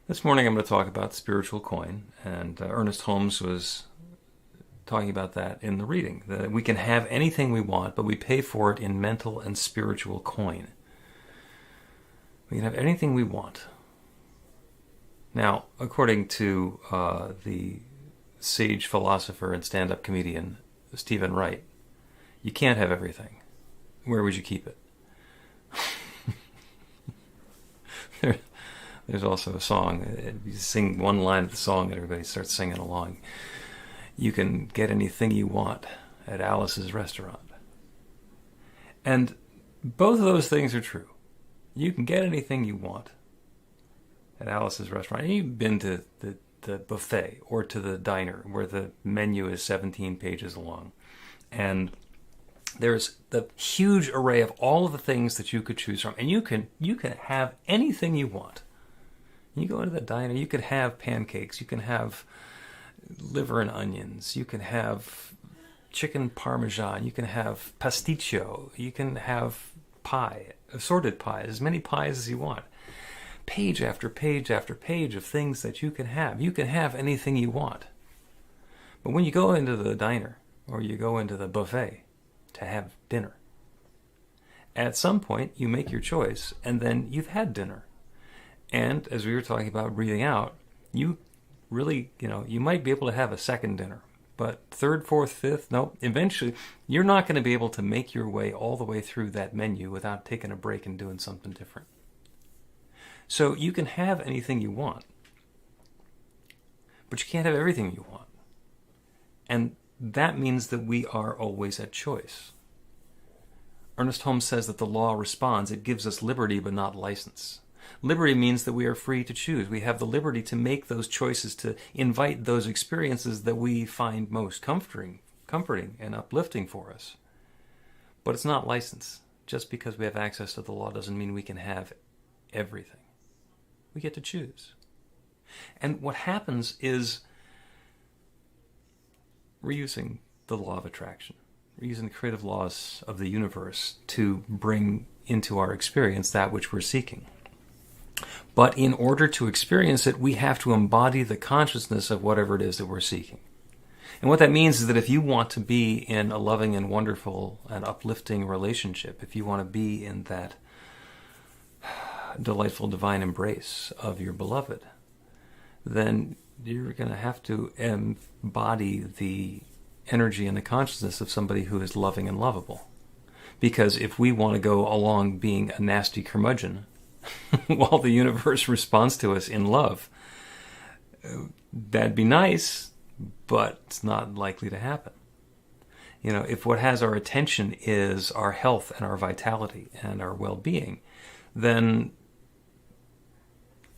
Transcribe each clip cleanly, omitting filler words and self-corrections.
This morning I'm going to talk about spiritual coin, and Ernest Holmes was talking about that in the reading, that we can have anything we want, but we pay for it in mental and spiritual coin. We can have anything we want. Now, according to the sage philosopher and stand-up comedian Stephen Wright, you can't have everything. Where would you keep it? There's also a song. You sing one line of the song and everybody starts singing along. You can get anything you want at Alice's restaurant. And both of those things are true. You can get anything you want at Alice's restaurant. And you've been to the buffet or to the diner where the menu is 17 pages long. And there's the huge array of all of the things that you could choose from. And you can have anything you want. You go into the diner, you could have pancakes, you can have liver and onions, you can have chicken parmesan, you can have pasticcio, you can have pie, assorted pies, as many pies as you want. Page after page after page of things that you can have. You can have anything you want. But when you go into the diner or you go into the buffet to have dinner, at some point you make your choice and then you've had dinner. And as we were talking about breathing out, you really, you might be able to have a second dinner. But third, fourth, fifth, no, eventually you're not going to be able to make your way all the way through that menu without taking a break and doing something different. So you can have anything you want, but you can't have everything you want. And that means that we are always at choice. Ernest Holmes says that the law responds. It gives us liberty but not license. Liberty means that we are free to choose. We have the liberty to make those choices, to invite those experiences that we find most comforting and uplifting for us. But it's not license. Just because we have access to the law doesn't mean we can have everything. We get to choose. And what happens is we're using the law of attraction. We're using the creative laws of the universe to bring into our experience that which we're seeking. But in order to experience it, we have to embody the consciousness of whatever it is that we're seeking. And what that means is that if you want to be in a loving and wonderful and uplifting relationship, if you want to be in that delightful divine embrace of your beloved, then you're going to have to embody the energy and the consciousness of somebody who is loving and lovable. Because if we want to go along being a nasty curmudgeon, while the universe responds to us in love, that'd be nice, but it's not likely to happen. If what has our attention is our health and our vitality and our well-being, then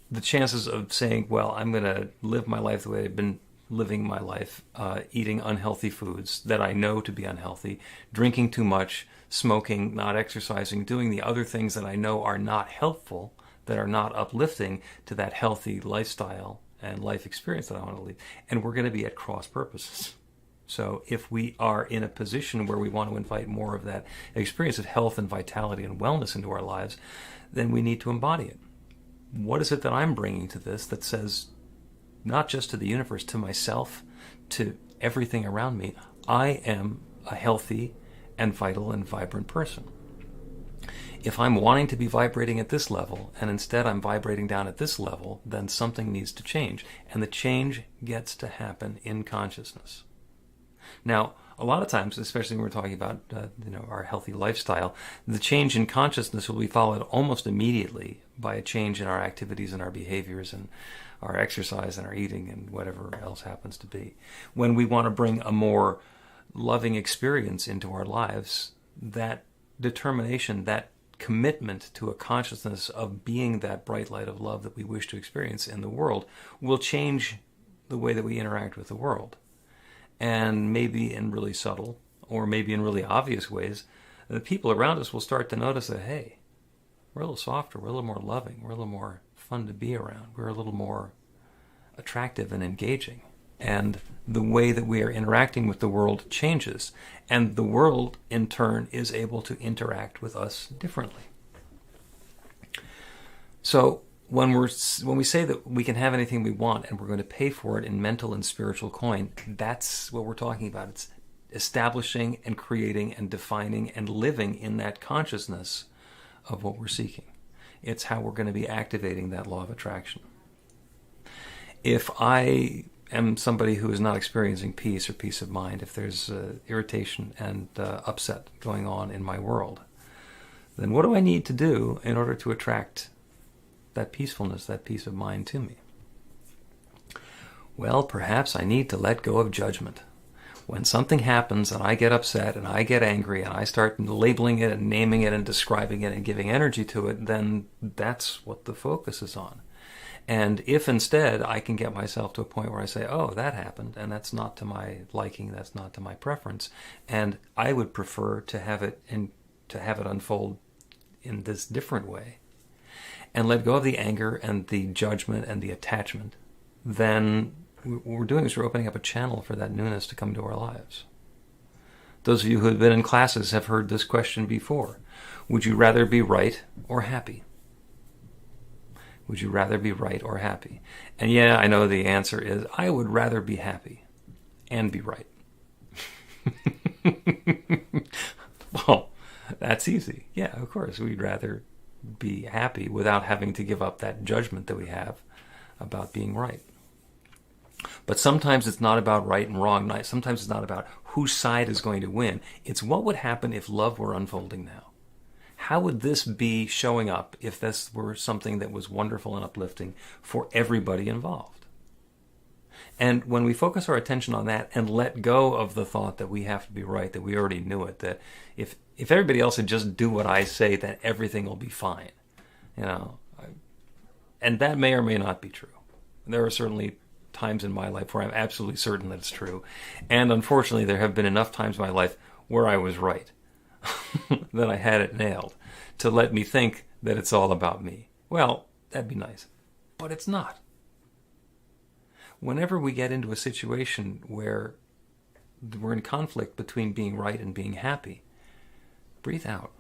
the chances of saying, well, I'm going to live my life the way I've been living my life, eating unhealthy foods that I know to be unhealthy, drinking too much, smoking, not exercising, doing the other things that I know are not helpful, that are not uplifting to that healthy lifestyle and life experience that I want to lead. And we're going to be at cross purposes. So if we are in a position where we want to invite more of that experience of health and vitality and wellness into our lives, then we need to embody it. What is it that I'm bringing to this that says, not just to the universe, to myself, to everything around me, I am a healthy and vital and vibrant person. If I'm wanting to be vibrating at this level, and instead I'm vibrating down at this level, then something needs to change. And the change gets to happen in consciousness. Now, a lot of times, especially when we're talking about our healthy lifestyle, the change in consciousness will be followed almost immediately by a change in our activities and our behaviors and our exercise and our eating and whatever else happens to be. When we want to bring a more loving experience into our lives, that determination, that commitment to a consciousness of being that bright light of love that we wish to experience in the world will change the way that we interact with the world. And maybe in really subtle or maybe in really obvious ways, the people around us will start to notice that, hey, we're a little softer, we're a little more loving, we're a little more fun to be around, we're a little more attractive and engaging. And the way that we are interacting with the world changes. And the world, in turn, is able to interact with us differently. So when we say that we can have anything we want and we're going to pay for it in mental and spiritual coin, that's what we're talking about. It's establishing and creating and defining and living in that consciousness of what we're seeking. It's how we're going to be activating that law of attraction. If I am somebody who is not experiencing peace or peace of mind, if there's irritation and upset going on in my world, then what do I need to do in order to attract that peacefulness, that peace of mind to me? Well, perhaps I need to let go of judgment. When something happens and I get upset and I get angry and I start labeling it and naming it and describing it and giving energy to it, then that's what the focus is on. And if instead I can get myself to a point where I say, oh, that happened, and that's not to my liking, that's not to my preference, and I would prefer to have it unfold in this different way, and let go of the anger and the judgment and the attachment, then what we're doing is we're opening up a channel for that newness to come into our lives. Those of you who have been in classes have heard this question before. Would you rather be right or happy? Would you rather be right or happy? And yeah, I know the answer is I would rather be happy and be right. Well, that's easy. Yeah, of course, we'd rather be happy without having to give up that judgment that we have about being right. But sometimes it's not about right and wrong. Sometimes it's not about whose side is going to win. It's what would happen if love were unfolding now. How would this be showing up if this were something that was wonderful and uplifting for everybody involved? And when we focus our attention on that and let go of the thought that we have to be right, that we already knew it, that if everybody else would just do what I say, then everything will be fine. And that may or may not be true. There are certainly times in my life where I'm absolutely certain that it's true. And unfortunately, there have been enough times in my life where I was right, that I had it nailed, to let me think that it's all about me. Well, that'd be nice. But it's not. Whenever we get into a situation where we're in conflict between being right and being happy, breathe out.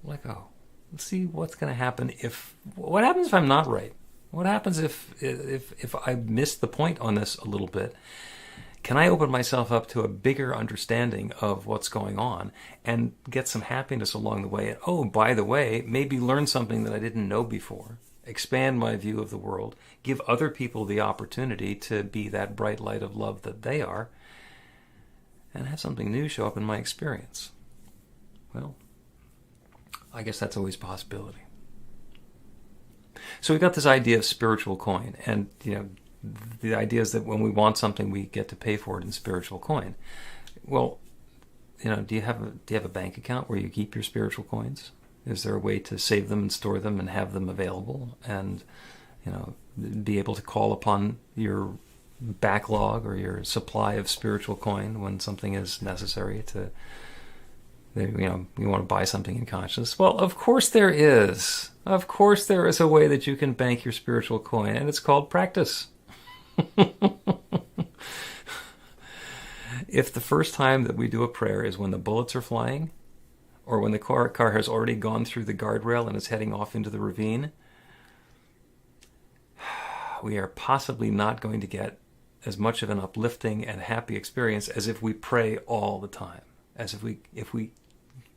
Let go. Let's see what's going to happen what happens if I'm not right? What happens if I miss the point on this a little bit? Can I open myself up to a bigger understanding of what's going on and get some happiness along the way? And oh, by the way, maybe learn something that I didn't know before, expand my view of the world, give other people the opportunity to be that bright light of love that they are, and have something new show up in my experience. Well, I guess that's always a possibility. So we've got this idea of spiritual coin, and the idea is that when we want something, we get to pay for it in spiritual coin. Well, do you have a bank account where you keep your spiritual coins? Is there a way to save them and store them and have them available, and be able to call upon your backlog or your supply of spiritual coin when something is necessary to? You want to buy something in consciousness. Well, of course there is. Of course there is a way that you can bank your spiritual coin, and it's called practice. If the first time that we do a prayer is when the bullets are flying, or when the car has already gone through the guardrail and is heading off into the ravine, we are possibly not going to get as much of an uplifting and happy experience as if we pray all the time, as if we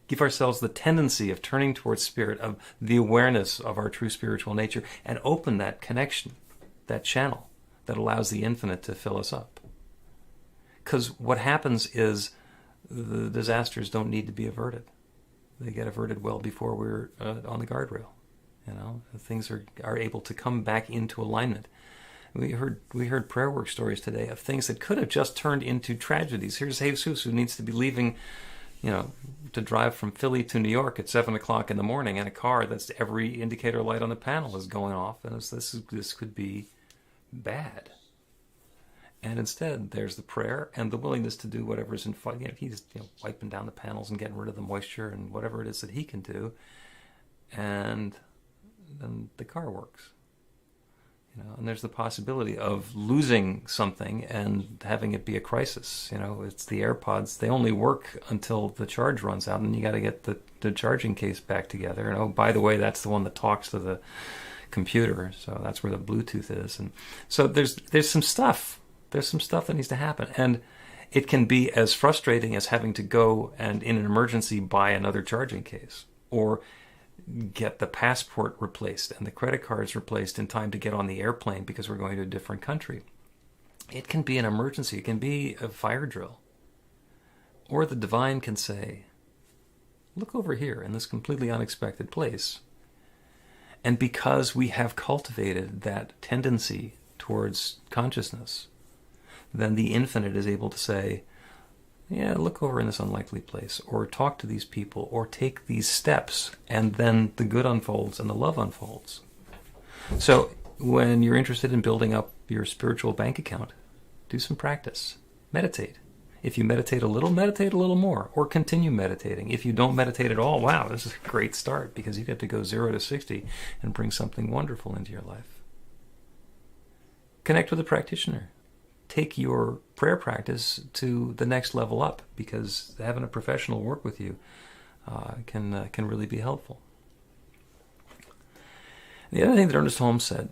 give ourselves the tendency of turning towards spirit, of the awareness of our true spiritual nature, and open that connection, that channel that allows the infinite to fill us up. Because what happens is the disasters don't need to be averted. They get averted well before we're on the guardrail. Things are able to come back into alignment. We heard prayer work stories today of things that could have just turned into tragedies. Here's Jesus, who needs to be leaving, to drive from Philly to New York at 7 o'clock in the morning in a car that's every indicator light on the panel is going off, and this could be bad. And instead, there's the prayer and the willingness to do whatever's in front. He's wiping down the panels and getting rid of the moisture and whatever it is that he can do, and then the car works. And there's the possibility of losing something and having it be a crisis. It's the AirPods. They only work until the charge runs out, and you got to get the charging case back together. And oh, by the way, that's the one that talks to the computer. So that's where the Bluetooth is. And so there's some stuff. There's some stuff that needs to happen. And it can be as frustrating as having to go and in an emergency buy another charging case, or get the passport replaced and the credit cards replaced in time to get on the airplane because we're going to a different country. It can be an emergency. It can be a fire drill. Or the divine can say, look over here in this completely unexpected place. And because we have cultivated that tendency towards consciousness, then the infinite is able to say, yeah, look over in this unlikely place, or talk to these people, or take these steps, and then the good unfolds and the love unfolds. So when you're interested in building up your spiritual bank account, do some practice. Meditate. If you meditate a little more, or continue meditating. If you don't meditate at all, wow, this is a great start, because you get to go 0 to 60 and bring something wonderful into your life. Connect with a practitioner. Take your prayer practice to the next level up, because having a professional work with you can really be helpful. The other thing that Ernest Holmes said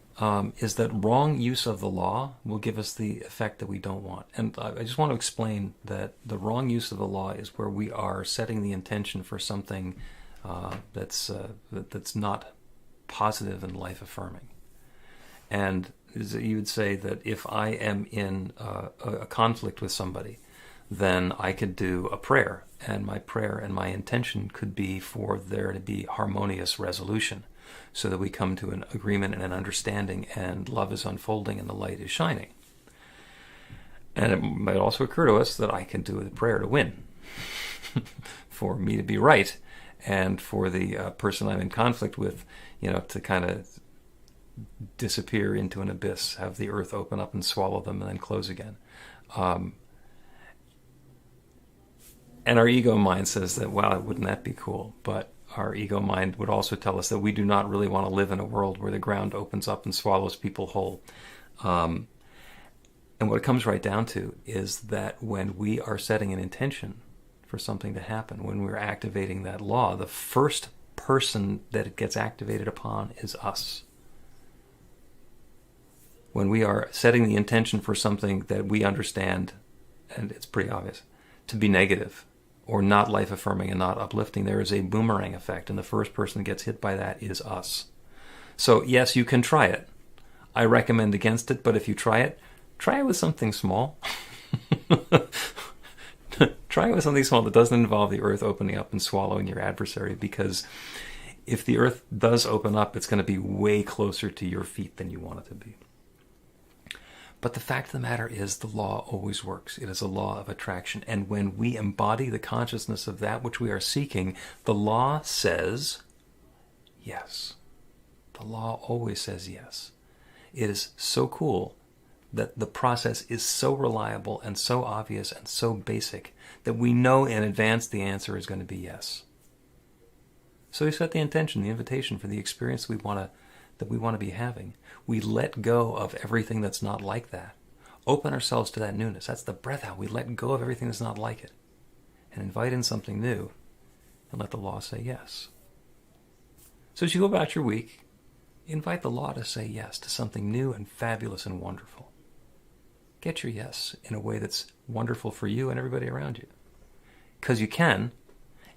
is that wrong use of the law will give us the effect that we don't want. And I just want to explain that the wrong use of the law is where we are setting the intention for something that's not positive and life-affirming. And you would say that if I am in a conflict with somebody, then I could do a prayer, and my intention could be for there to be harmonious resolution, so that we come to an agreement and an understanding, and love is unfolding and the light is shining. And it might also occur to us that I can do a prayer to win, for me to be right, and for the person I'm in conflict with, to kind of disappear into an abyss, have the earth open up and swallow them and then close again. And our ego mind says that, wow, wouldn't that be cool? But our ego mind would also tell us that we do not really want to live in a world where the ground opens up and swallows people whole. And what it comes right down to is that when we are setting an intention for something to happen, when we're activating that law, the first person that it gets activated upon is us. When we are setting the intention for something that we understand, and it's pretty obvious, to be negative or not life-affirming and not uplifting, there is a boomerang effect, and the first person that gets hit by that is us. So yes, you can try it. I recommend against it, but if you try it with something small. Try it with something small that doesn't involve the earth opening up and swallowing your adversary, because if the earth does open up, it's going to be way closer to your feet than you want it to be. But the fact of the matter is, the law always works. It is a law of attraction. And when we embody the consciousness of that which we are seeking, the law says yes. The law always says yes. It is so cool that the process is so reliable and so obvious and so basic that we know in advance the answer is going to be yes. So we set the intention, the invitation for the experience that we want to be having. We let go of everything that's not like that. Open ourselves to that newness. That's the breath out. We let go of everything that's not like it and invite in something new, and let the law say yes. So as you go about your week, invite the law to say yes to something new and fabulous and wonderful. Get your yes in a way that's wonderful for you and everybody around you. Because you can,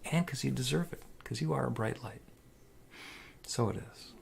and because you deserve it, because you are a bright light. So it is.